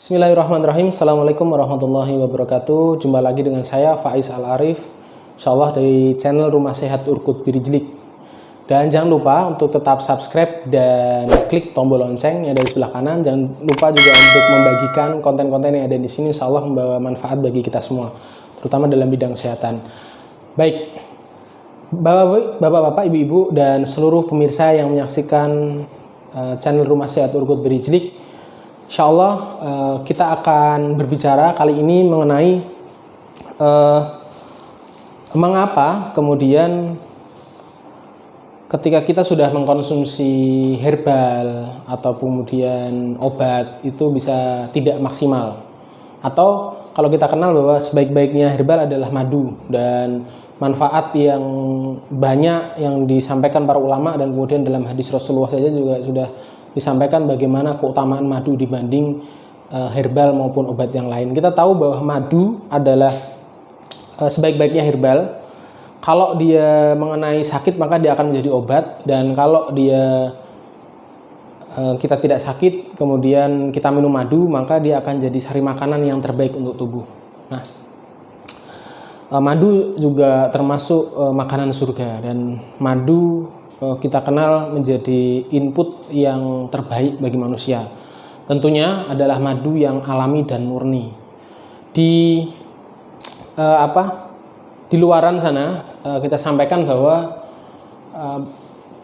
Bismillahirrahmanirrahim. Assalamualaikum warahmatullahi wabarakatuh. Jumpa lagi dengan saya Faiz Al-Arif, insyaallah dari channel Rumah Sehat Urkut Birijlik. Dan jangan lupa untuk tetap subscribe dan klik tombol lonceng yang ada di sebelah kanan. Jangan lupa juga untuk membagikan konten-konten yang ada di sini, insyaallah membawa manfaat bagi kita semua, terutama dalam bidang kesehatan. Baik, Bapak-bapak, Ibu-ibu, dan seluruh pemirsa yang menyaksikan channel Rumah Sehat Urkut Birijlik, insyaallah kita akan berbicara kali ini mengenai mengapa kemudian ketika kita sudah mengkonsumsi herbal atau kemudian obat itu bisa tidak maksimal, atau kalau kita kenal bahwa sebaik-baiknya herbal adalah madu, dan manfaat yang banyak yang disampaikan para ulama, dan kemudian dalam hadis Rasulullah saja juga sudah disampaikan bagaimana keutamaan madu dibanding herbal maupun obat yang lain. Kita tahu bahwa madu adalah sebaik-baiknya herbal. Kalau dia mengenai sakit maka dia akan menjadi obat, dan kalau dia kita tidak sakit kemudian kita minum madu maka dia akan jadi sari makanan yang terbaik untuk tubuh. Nah, madu juga termasuk makanan surga, dan madu kita kenal menjadi input yang terbaik bagi manusia. Tentunya adalah madu yang alami dan murni. Di luaran sana kita sampaikan bahwa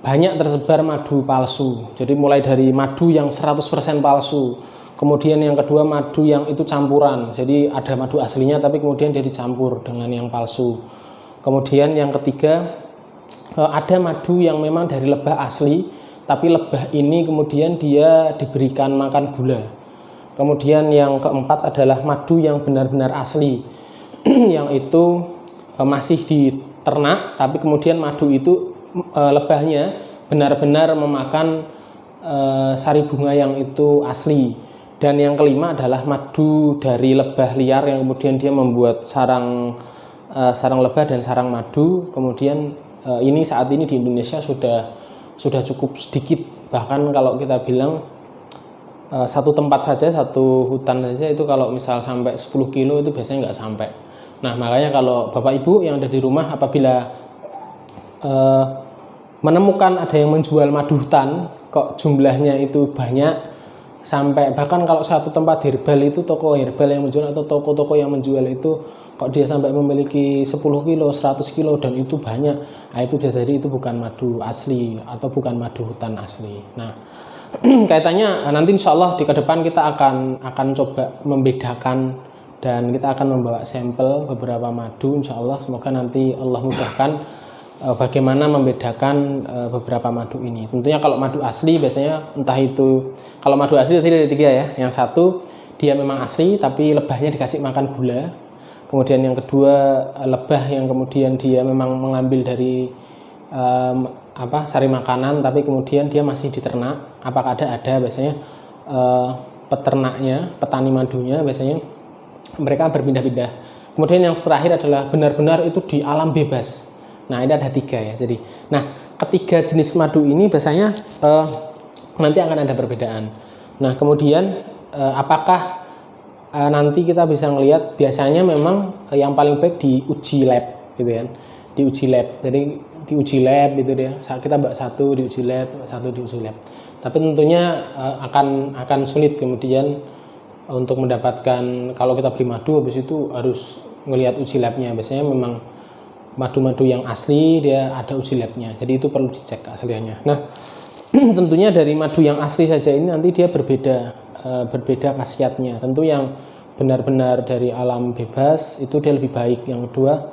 banyak tersebar madu palsu. Jadi mulai dari madu yang 100% palsu, kemudian yang kedua madu yang itu campuran. Jadi ada madu aslinya tapi kemudian dia dicampur dengan yang palsu. Kemudian yang ketiga ada madu yang memang dari lebah asli, tapi lebah ini kemudian dia diberikan makan gula. Kemudian yang keempat adalah madu yang benar-benar asli, yang itu masih diternak, tapi kemudian madu itu lebahnya benar-benar memakan sari bunga yang itu asli. Dan yang kelima adalah madu dari lebah liar yang kemudian dia membuat sarang lebah dan sarang madu. Kemudian ini saat ini di Indonesia sudah cukup sedikit, bahkan kalau kita bilang satu tempat saja, satu hutan saja itu kalau misal sampai 10 kilo itu biasanya nggak sampai. Nah, makanya kalau Bapak Ibu yang ada di rumah apabila menemukan ada yang menjual madu hutan kok jumlahnya itu banyak, sampai bahkan kalau satu tempat herbal itu toko herbal yang menjual atau toko-toko yang menjual itu kok dia sampai memiliki 10 kilo, 100 kilo, dan itu banyak. Nah, itu bisa jadi itu bukan madu asli atau bukan madu hutan asli. Nah, kaitannya nanti insya Allah di ke depan kita akan coba membedakan, dan kita akan membawa sampel beberapa madu insya Allah. Semoga nanti Allah mudahkan bagaimana membedakan beberapa madu ini. Tentunya kalau madu asli biasanya entah itu, kalau madu asli tadi ada tiga ya. Yang satu dia memang asli tapi lebahnya dikasih makan gula. Kemudian yang kedua lebah yang kemudian dia memang mengambil dari sari makanan tapi kemudian dia masih diternak. Apakah ada biasanya peternaknya, petani madunya biasanya mereka berpindah-pindah. Kemudian yang terakhir adalah benar-benar itu di alam bebas. Nah, ini ada tiga ya. Jadi, nah ketiga jenis madu ini biasanya nanti akan ada perbedaan. Nah, kemudian apakah nanti kita bisa ngelihat, biasanya memang yang paling baik diuji lab gitu kan, diuji lab. Jadi diuji lab gitu dia, kita mbak satu diuji lab, satu diuji lab. Tapi tentunya akan sulit kemudian untuk mendapatkan, kalau kita beli madu habis itu harus ngelihat uji labnya. Biasanya memang madu-madu yang asli dia ada uji labnya, jadi itu perlu dicek keasliannya. Nah, tentunya dari madu yang asli saja ini nanti dia berbeda khasiatnya. Tentu yang benar-benar dari alam bebas itu dia lebih baik. Yang kedua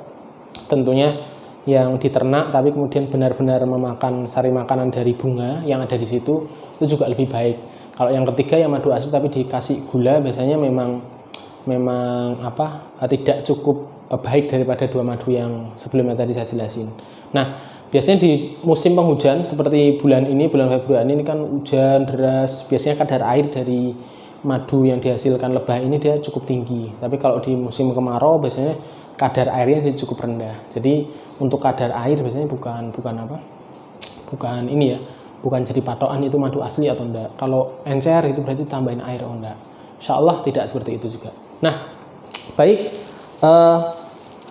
tentunya yang diternak tapi kemudian benar-benar memakan sari makanan dari bunga yang ada di situ itu juga lebih baik. Kalau yang ketiga yang madu asli tapi dikasih gula biasanya memang tidak cukup baik daripada dua madu yang sebelumnya tadi saya jelasin. Nah, biasanya di musim penghujan seperti bulan ini, bulan Februari ini kan hujan deras, biasanya kadar air dari madu yang dihasilkan lebah ini dia cukup tinggi. Tapi kalau di musim kemarau biasanya kadar airnya dia cukup rendah. Jadi untuk kadar air biasanya bukan jadi patokan itu madu asli atau enggak. Kalau encer itu berarti tambahin air atau enggak. Insya Allah tidak seperti itu juga. Nah, baik,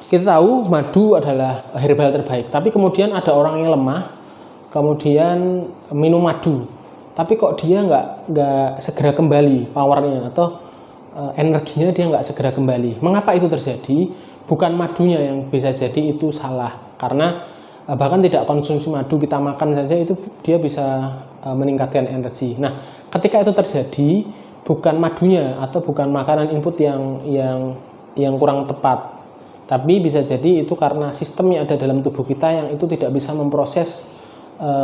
kita tahu madu adalah herbal terbaik, tapi kemudian ada orang yang lemah, kemudian minum madu, tapi kok dia nggak segera kembali powernya atau energinya dia nggak segera kembali. Mengapa itu terjadi? Bukan madunya yang bisa jadi itu salah, karena bahkan tidak konsumsi madu, kita makan saja itu dia bisa meningkatkan energi. Nah, ketika itu terjadi, bukan madunya atau bukan makanan input yang kurang tepat, tapi bisa jadi itu karena sistem yang ada dalam tubuh kita yang itu tidak bisa memproses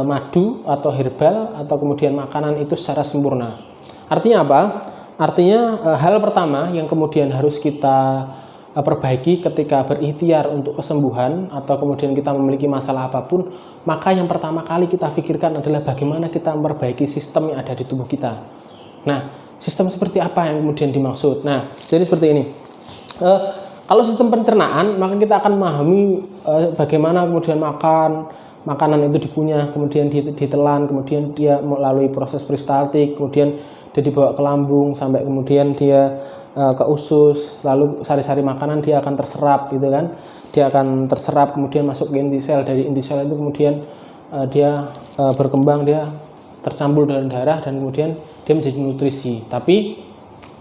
madu atau herbal atau kemudian makanan itu secara sempurna. Artinya apa? Artinya hal pertama yang kemudian harus kita perbaiki ketika berikhtiar untuk kesembuhan atau kemudian kita memiliki masalah apapun, maka yang pertama kali kita pikirkan adalah bagaimana kita memperbaiki sistem yang ada di tubuh kita. Nah, sistem seperti apa yang kemudian dimaksud? Nah, jadi seperti ini. Kalau sistem pencernaan, maka kita akan memahami bagaimana kemudian makanan itu dikunyah, kemudian ditelan, kemudian dia melalui proses peristaltik, kemudian dia dibawa ke lambung sampai kemudian dia ke usus, lalu sari-sari makanan dia akan terserap gitu kan, dia akan terserap kemudian masuk ke inti sel, dari inti sel itu kemudian dia berkembang, dia tercampur dalam darah dan kemudian dia menjadi nutrisi. Tapi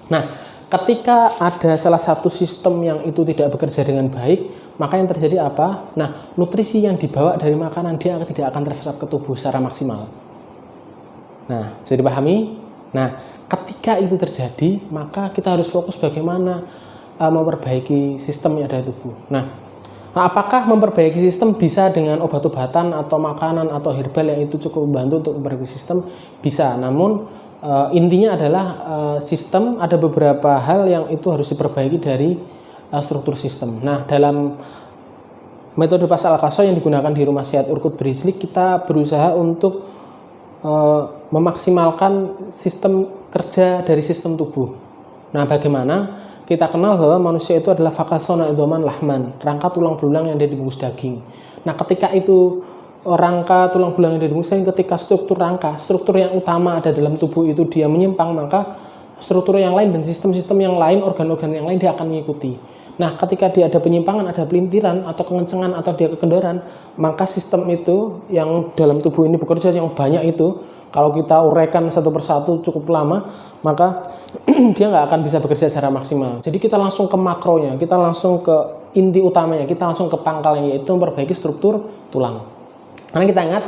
nah, ketika ada salah satu sistem yang itu tidak bekerja dengan baik, maka yang terjadi apa? Nah, nutrisi yang dibawa dari makanan dia tidak akan terserap ke tubuh secara maksimal. Nah, bisa dipahami? Nah, ketika itu terjadi, maka kita harus fokus bagaimana memperbaiki sistem yang ada di tubuh. Nah, apakah memperbaiki sistem bisa dengan obat-obatan atau makanan atau herbal yang itu cukup membantu untuk memperbaiki sistem? Bisa, namun intinya adalah sistem, ada beberapa hal yang itu harus diperbaiki dari struktur sistem. Nah, dalam metode Pas Al-Qaso yang digunakan di Rumah Sehat Urkut Berizlik, kita berusaha untuk memaksimalkan sistem kerja dari sistem tubuh. Nah, bagaimana? Kita kenal bahwa manusia itu adalah fakasona idoman lahman, rangka tulang belulang yang ada dibungkus daging. Nah, ketika itu rangka tulang belulang yang ada dibungkus daging, ketika struktur rangka, struktur yang utama ada dalam tubuh itu dia menyimpang, maka struktur yang lain dan sistem-sistem yang lain, organ-organ yang lain dia akan mengikuti. Nah, ketika dia ada penyimpangan, ada pelintiran atau kekencengan atau dia kekendoran, maka sistem itu yang dalam tubuh ini bekerja yang banyak itu, kalau kita uraikan satu persatu cukup lama, maka dia nggak akan bisa bekerja secara maksimal. Jadi kita langsung ke makronya, kita langsung ke inti utamanya, kita langsung ke pangkalnya, yaitu memperbaiki struktur tulang. Karena kita ingat,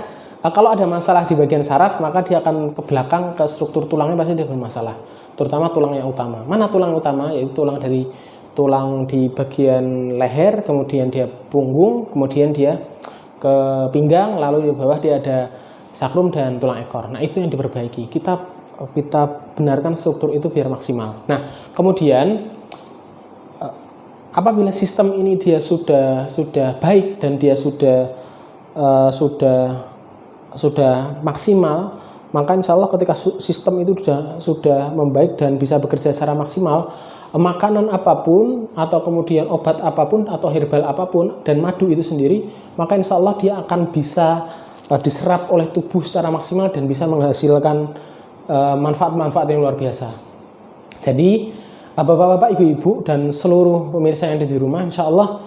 kalau ada masalah di bagian saraf, maka dia akan ke belakang, ke struktur tulangnya pasti dia bermasalah. Terutama tulang yang utama. Mana tulang utama? Yaitu tulang di bagian leher, kemudian dia punggung, kemudian dia ke pinggang, lalu di bawah dia ada sakrum dan tulang ekor. Nah, itu yang diperbaiki. Kita benarkan struktur itu biar maksimal. Nah, kemudian apabila sistem ini dia sudah baik dan dia sudah maksimal, maka insya Allah ketika sistem itu sudah membaik dan bisa bekerja secara maksimal, makanan apapun atau kemudian obat apapun atau herbal apapun dan madu itu sendiri, maka insya Allah dia akan bisa diserap oleh tubuh secara maksimal dan bisa menghasilkan manfaat-manfaat yang luar biasa. Jadi bapak-bapak, ibu-ibu dan seluruh pemirsa yang ada di rumah, insya Allah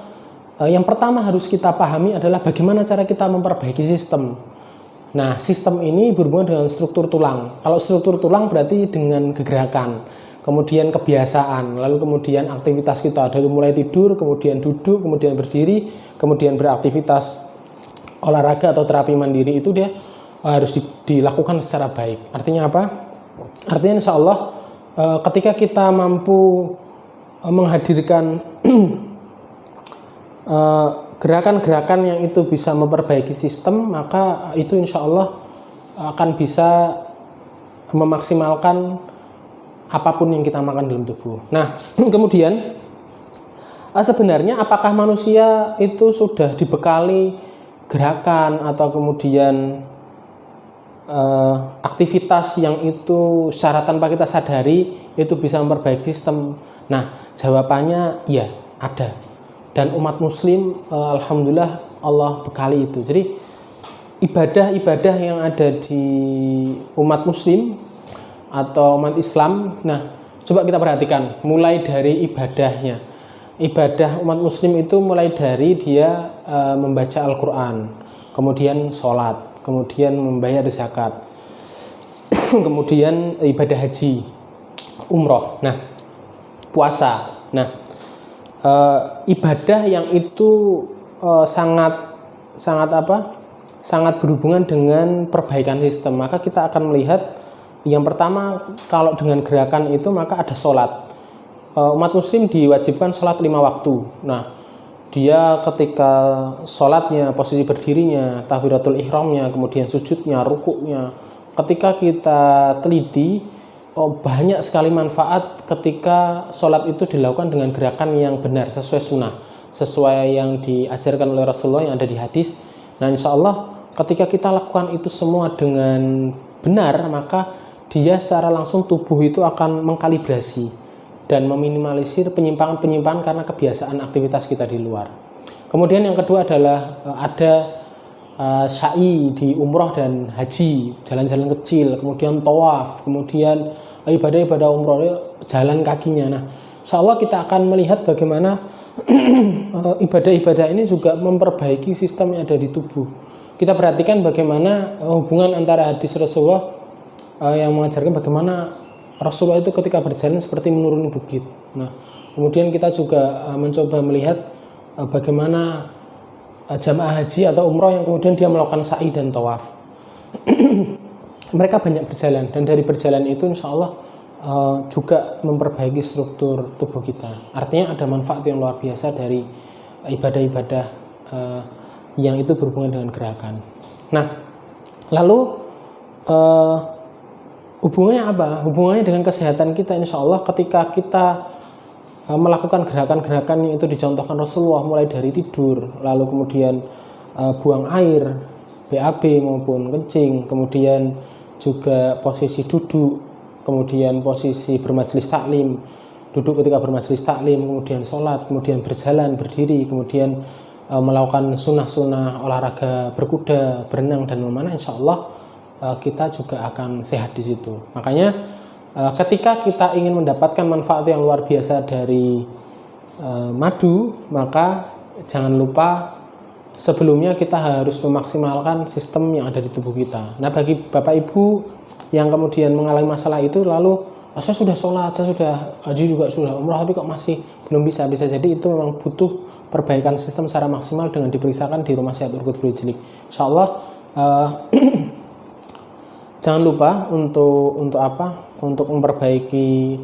yang pertama harus kita pahami adalah bagaimana cara kita memperbaiki sistem. Nah, sistem ini berhubungan dengan struktur tulang. Kalau struktur tulang berarti dengan kegerakan, kemudian kebiasaan, lalu kemudian aktivitas kita dari mulai tidur, kemudian duduk, kemudian berdiri, kemudian beraktivitas olahraga atau terapi mandiri, itu dia harus dilakukan secara baik. Artinya apa? Artinya insya Allah ketika kita mampu menghadirkan gerakan-gerakan yang itu bisa memperbaiki sistem, maka itu insya Allah akan bisa memaksimalkan apapun yang kita makan dalam tubuh. Nah, kemudian sebenarnya apakah manusia itu sudah dibekali gerakan atau kemudian aktivitas yang itu secara tanpa kita sadari itu bisa memperbaiki sistem? Nah, jawabannya ya, ada. Dan umat muslim alhamdulillah Allah bekali itu. Jadi ibadah-ibadah yang ada di umat muslim atau umat Islam, nah Coba kita perhatikan mulai dari ibadahnya. Ibadah umat muslim itu mulai dari dia membaca Al-Quran, kemudian sholat, kemudian membayar zakat, kemudian ibadah haji, umroh, nah puasa. Nah, ibadah yang itu sangat berhubungan dengan perbaikan sistem. Maka kita akan melihat yang pertama, kalau dengan gerakan itu maka ada sholat. Umat muslim diwajibkan sholat 5 waktu. Nah, dia ketika sholatnya, posisi berdirinya, takbiratul ihramnya, kemudian sujudnya, rukuknya, ketika kita teliti, banyak sekali manfaat ketika sholat itu dilakukan dengan gerakan yang benar, sesuai sunnah, sesuai yang diajarkan oleh Rasulullah yang ada di hadis. Nah, insya Allah ketika kita lakukan itu semua dengan benar, maka dia secara langsung tubuh itu akan mengkalibrasi dan meminimalisir penyimpangan-penyimpangan karena kebiasaan aktivitas kita di luar. Kemudian yang kedua adalah ada sa'i di umroh dan haji, jalan-jalan kecil, kemudian tawaf, kemudian ibadah-ibadah umroh, jalan kakinya. Nah, insya Allah kita akan melihat bagaimana ibadah-ibadah ini juga memperbaiki sistem yang ada di tubuh. Kita perhatikan bagaimana hubungan antara hadis Rasulullah yang mengajarkan bagaimana Rasulullah itu ketika berjalan seperti menuruni bukit. Nah, kemudian kita juga mencoba melihat bagaimana jamaah haji atau umroh yang kemudian dia melakukan sa'i dan tawaf. Mereka banyak berjalan, dan dari berjalan itu insya Allah juga memperbaiki struktur tubuh kita. Artinya ada manfaat yang luar biasa dari ibadah-ibadah yang itu berhubungan dengan gerakan. Nah, lalu hubungannya apa? Hubungannya dengan kesehatan kita. Insya Allah ketika kita melakukan gerakan-gerakan yang itu dicontohkan Rasulullah, mulai dari tidur, lalu kemudian buang air, BAB maupun kencing, kemudian juga posisi duduk, kemudian posisi bermajelis taklim, duduk ketika bermajelis taklim, kemudian sholat, kemudian berjalan, berdiri, kemudian melakukan sunnah-sunnah olahraga berkuda, berenang dan memanah, insya Allah kita juga akan sehat di situ. Makanya ketika kita ingin mendapatkan manfaat yang luar biasa dari madu, maka jangan lupa sebelumnya kita harus memaksimalkan sistem yang ada di tubuh kita. Nah, bagi Bapak Ibu yang kemudian mengalami masalah itu, lalu saya sudah sholat, saya sudah haji juga sudah umrah, tapi kok masih belum bisa jadi itu memang butuh perbaikan sistem secara maksimal dengan diperiksakan di Rumah Sehat Urkut Brijlik. Insya Allah jangan lupa untuk memperbaiki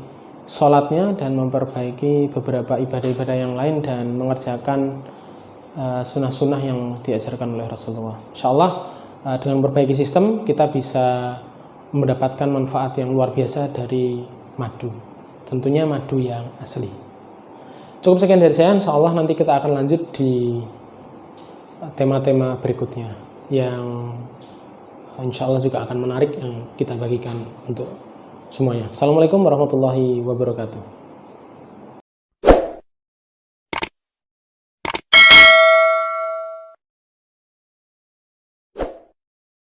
sholatnya dan memperbaiki beberapa ibadah-ibadah yang lain dan mengerjakan sunnah-sunnah yang diajarkan oleh Rasulullah. Insya Allah dengan memperbaiki sistem kita bisa mendapatkan manfaat yang luar biasa dari madu. Tentunya madu yang asli. Cukup sekian dari saya. Insya Allah nanti kita akan lanjut di tema-tema berikutnya yang insya Allah juga akan menarik yang kita bagikan untuk semuanya. Assalamualaikum warahmatullahi wabarakatuh.